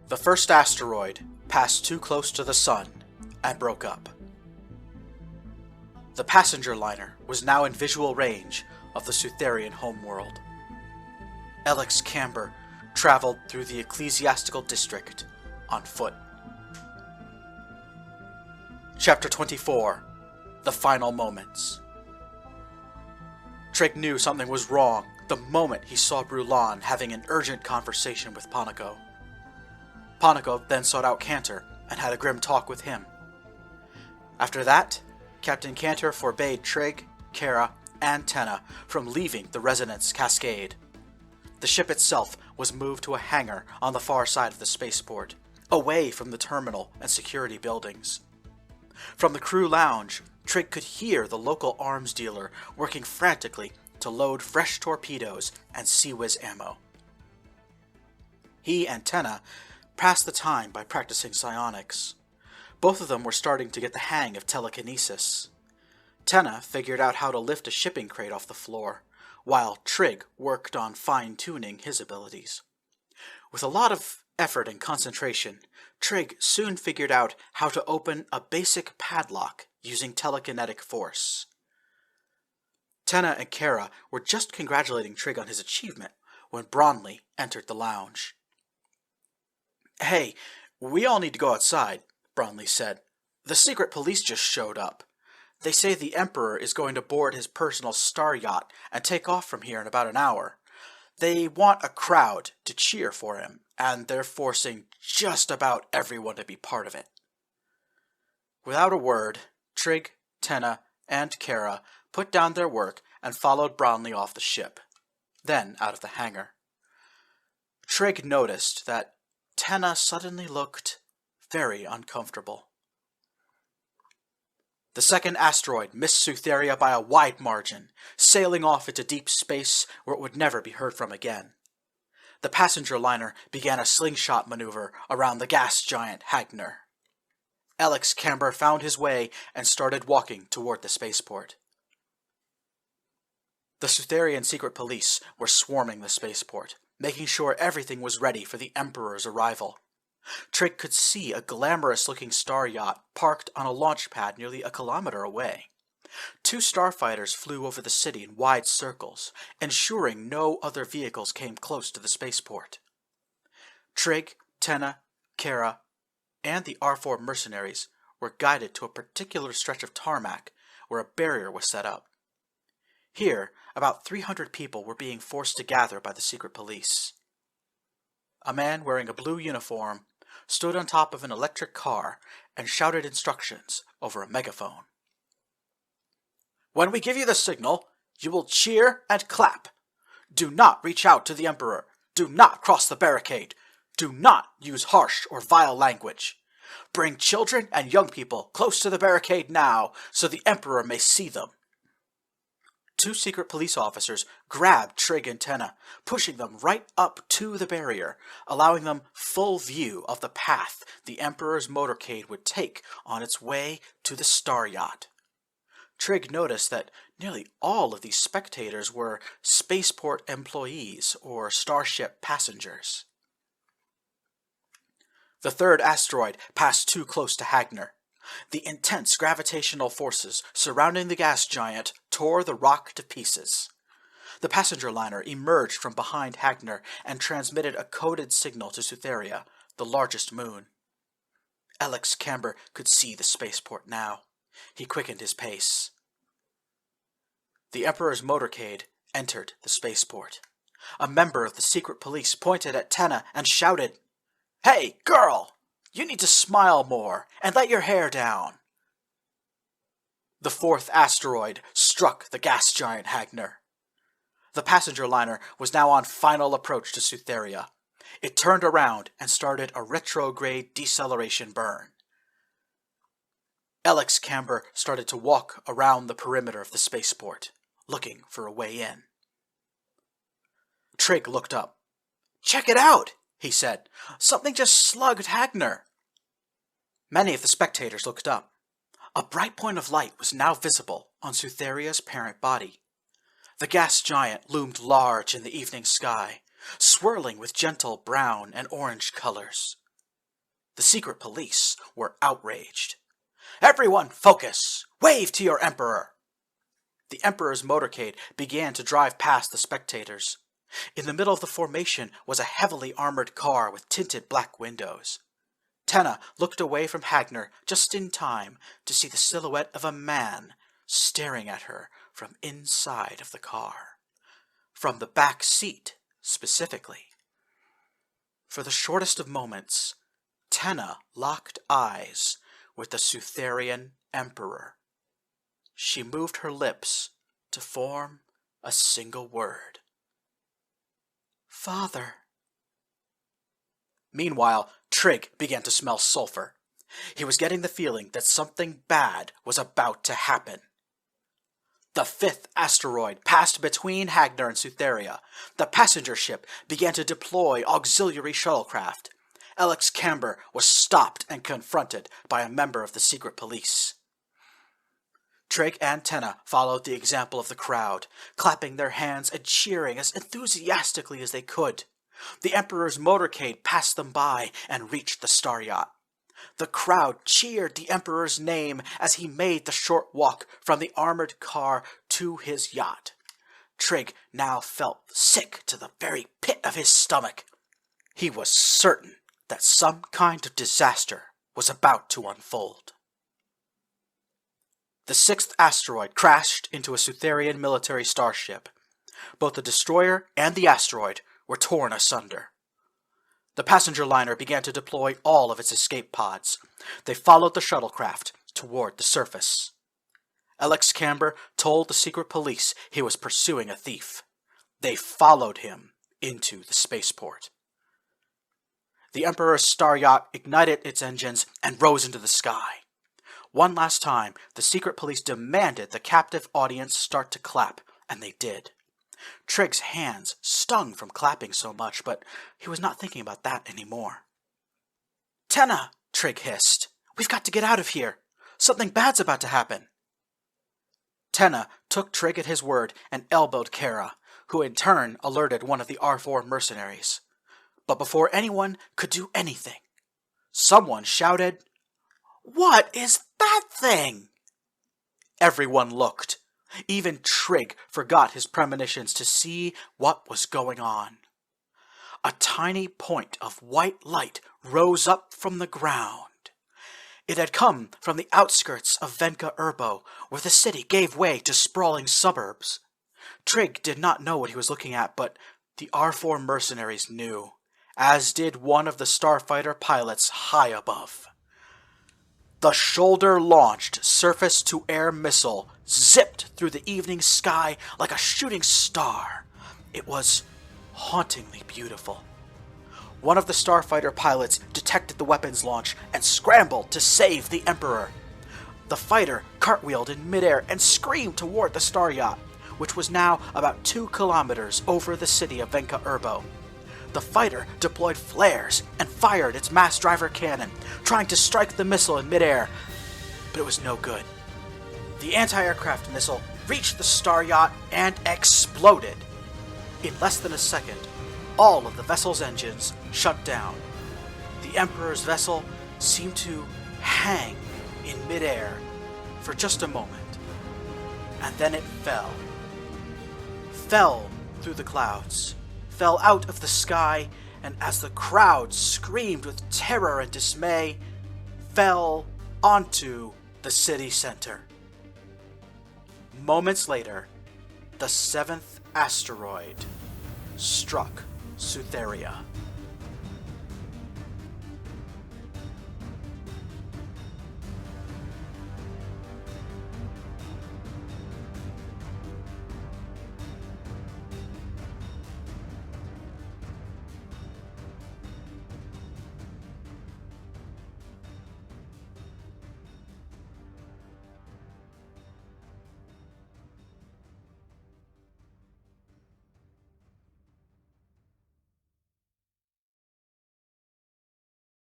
The first asteroid passed too close to the sun and broke up. The passenger liner was now in visual range of the Sutharian homeworld. Alex Camber traveled through the ecclesiastical district on foot. Chapter 24. The Final Moments. Trig knew something was wrong the moment he saw Brulon having an urgent conversation with Ponico. Ponico then sought out Cantor and had a grim talk with him. After that, Captain Cantor forbade Trig, Kara, and Tenna from leaving the Resonance Cascade. The ship itself was moved to a hangar on the far side of the spaceport, away from the terminal and security buildings. From the crew lounge, Trig could hear the local arms dealer working frantically to load fresh torpedoes and Sea-Whiz ammo. He and Tenna passed the time by practicing psionics. Both of them were starting to get the hang of telekinesis. Tenna figured out how to lift a shipping crate off the floor, while Trig worked on fine-tuning his abilities. With a lot of effort and concentration, Trig soon figured out how to open a basic padlock using telekinetic force. Tenna and Kara were just congratulating Trig on his achievement when Bromley entered the lounge. "Hey, we all need to go outside," Bromley said. "The secret police just showed up. They say the Emperor is going to board his personal star yacht and take off from here in about an hour. They want a crowd to cheer for him, and they're forcing just about everyone to be part of it." Without a word, Trig, Tenna, and Kara put down their work and followed Bromley off the ship, then out of the hangar. Trig noticed that Tenna suddenly looked very uncomfortable. The second asteroid missed Sutheria by a wide margin, sailing off into deep space where it would never be heard from again. The passenger liner began a slingshot maneuver around the gas giant Hagner. Alex Camber found his way and started walking toward the spaceport. The Sutharian secret police were swarming the spaceport, making sure everything was ready for the Emperor's arrival. Trig could see a glamorous-looking star yacht parked on a launch pad nearly a kilometer away. 2 starfighters flew over the city in wide circles, ensuring no other vehicles came close to the spaceport. Trig, Tenna, Kara, and the R4 mercenaries were guided to a particular stretch of tarmac where a barrier was set up. Here, about 300 people were being forced to gather by the secret police. A man wearing a blue uniform stood on top of an electric car and shouted instructions over a megaphone. "When we give you the signal, you will cheer and clap. Do not reach out to the Emperor. Do not cross the barricade. Do not use harsh or vile language. Bring children and young people close to the barricade now so the Emperor may see them." 2 secret police officers grabbed Trig and Tenna, pushing them right up to the barrier, allowing them full view of the path the Emperor's motorcade would take on its way to the star yacht. Trig noticed that nearly all of these spectators were spaceport employees or starship passengers. The third asteroid passed too close to Hagner. The intense gravitational forces surrounding the gas giant tore the rock to pieces. The passenger liner emerged from behind Hagner and transmitted a coded signal to Sutheria, the largest moon. Alex Camber could see the spaceport now. He quickened his pace. The Emperor's motorcade entered the spaceport. A member of the secret police pointed at Tenna and shouted, "Hey, girl! You need to smile more and let your hair down." The 4th asteroid struck the gas giant Hagner. The passenger liner was now on final approach to Sutheria. It turned around and started a retrograde deceleration burn. Alex Camber started to walk around the perimeter of the spaceport, looking for a way in. Trig looked up. "Check it out," he said. "Something just slugged Hagner." Many of the spectators looked up. A bright point of light was now visible on Sutheria's parent body. The gas giant loomed large in the evening sky, swirling with gentle brown and orange colors. The secret police were outraged. "Everyone, focus! Wave to your Emperor!" The Emperor's motorcade began to drive past the spectators. In the middle of the formation was a heavily armored car with tinted black windows. Tenna looked away from Hagner just in time to see the silhouette of a man staring at her from inside of the car. From the back seat, specifically. For the shortest of moments, Tenna locked eyes with the Sutharian Emperor. She moved her lips to form a single word. "Father." Meanwhile, Trig began to smell sulfur. He was getting the feeling that something bad was about to happen. The fifth asteroid passed between Hagner and Sutharia. The passenger ship began to deploy auxiliary shuttlecraft. Alex Camber was stopped and confronted by a member of the secret police. Trig and Tenna followed the example of the crowd, clapping their hands and cheering as enthusiastically as they could. The Emperor's motorcade passed them by and reached the star yacht. The crowd cheered the Emperor's name as he made the short walk from the armored car to his yacht. Trig now felt sick to the very pit of his stomach. He was certain that some kind of disaster was about to unfold. The sixth asteroid crashed into a Sutharian military starship. Both the destroyer and the asteroid were torn asunder. The passenger liner began to deploy all of its escape pods. They followed the shuttlecraft toward the surface. Alex Camber told the secret police he was pursuing a thief. They followed him into the spaceport. The Emperor's star yacht ignited its engines and rose into the sky. One last time, the secret police demanded the captive audience start to clap, and they did. Trig's hands stung from clapping so much, but he was not thinking about that anymore. "Tenna!" Trig hissed. "We've got to get out of here. Something bad's about to happen." Tenna took Trig at his word and elbowed Kara, who in turn alerted one of the R4 mercenaries. But before anyone could do anything, someone shouted, "What is that thing?" Everyone looked. Even Trig forgot his premonitions to see what was going on. A tiny point of white light rose up from the ground. It had come from the outskirts of Venka Urbo, where the city gave way to sprawling suburbs. Trig did not know what he was looking at, but the R4 mercenaries knew, as did one of the starfighter pilots high above. The shoulder-launched surface-to-air missile zipped through the evening sky like a shooting star. It was hauntingly beautiful. One of the starfighter pilots detected the weapons launch and scrambled to save the Emperor. The fighter cartwheeled in midair and screamed toward the star yacht, which was now about 2 kilometers over the city of Venka Urbo. The fighter deployed flares and fired its mass driver cannon, trying to strike the missile in midair, but it was no good. The anti-aircraft missile reached the star yacht and exploded. In less than a second, all of the vessel's engines shut down. The Emperor's vessel seemed to hang in midair for just a moment, and then it fell. Fell through the clouds, fell out of the sky, and as the crowd screamed with terror and dismay, fell onto the city center. Moments later, the 7th asteroid struck Sutharia.